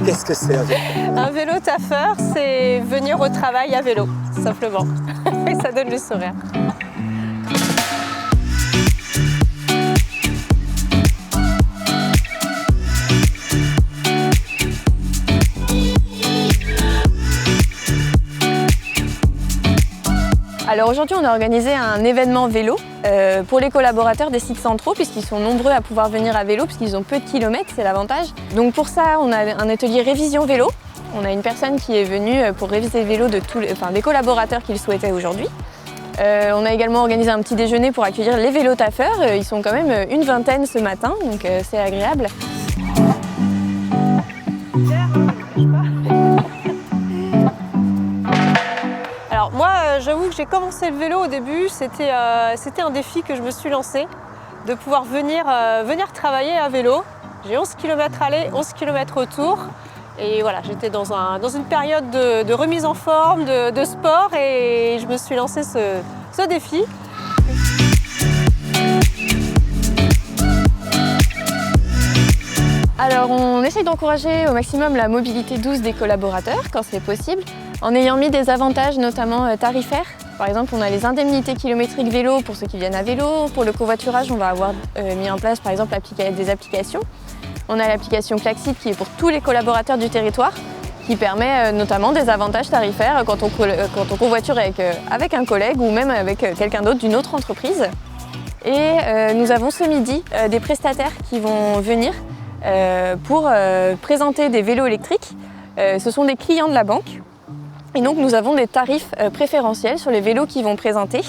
Qu'est-ce que c'est un vélo? Un vélo taffeur, c'est venir au travail à vélo, simplement. Et ça donne le sourire. Alors aujourd'hui, on a organisé un événement vélo pour les collaborateurs des sites centraux, puisqu'ils sont nombreux à pouvoir venir à vélo, puisqu'ils ont peu de kilomètres, c'est l'avantage. Donc pour ça, on a un atelier révision vélo. On a une personne qui est venue pour réviser le vélo des collaborateurs qui le souhaitaient aujourd'hui. On a également organisé un petit déjeuner pour accueillir les vélos taffeurs. Ils sont quand même une vingtaine ce matin, donc c'est agréable. Alors moi, j'avoue que j'ai commencé le vélo au début, c'était un défi que je me suis lancé, de pouvoir venir travailler à vélo. J'ai 11 km aller, 11 km retour. Et voilà, j'étais dans une période de remise en forme, de sport, et je me suis lancé ce défi. Alors on essaye d'encourager au maximum la mobilité douce des collaborateurs quand c'est possible, en ayant mis des avantages notamment tarifaires. Par exemple, on a les indemnités kilométriques vélo pour ceux qui viennent à vélo. Pour le covoiturage, on va avoir mis en place par exemple des applications. On a l'application Klaxit qui est pour tous les collaborateurs du territoire, qui permet notamment des avantages tarifaires quand on covoiture avec un collègue ou même avec quelqu'un d'autre d'une autre entreprise. Et nous avons ce midi des prestataires qui vont venir pour présenter des vélos électriques. Ce sont des clients de la banque. Et donc nous avons des tarifs préférentiels sur les vélos qu'ils vont présenter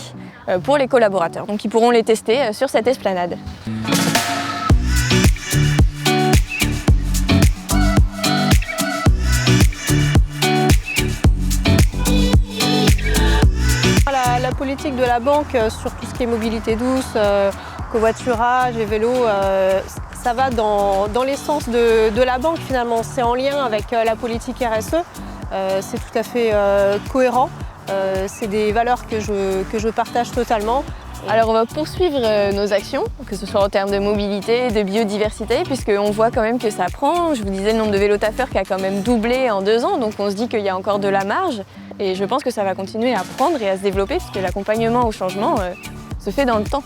pour les collaborateurs. Donc ils pourront les tester sur cette esplanade. La politique de la banque sur tout ce qui est mobilité douce, covoiturage et vélo, ça va dans l'essence de la banque finalement. C'est en lien avec la politique RSE, c'est tout à fait cohérent. C'est des valeurs que je partage totalement. Alors on va poursuivre nos actions, que ce soit en termes de mobilité, de biodiversité, puisqu'on voit quand même que ça prend. Je vous disais le nombre de vélos taffeurs qui a quand même doublé en 2 ans, donc on se dit qu'il y a encore de la marge. Et je pense que ça va continuer à prendre et à se développer, puisque l'accompagnement au changement se fait dans le temps.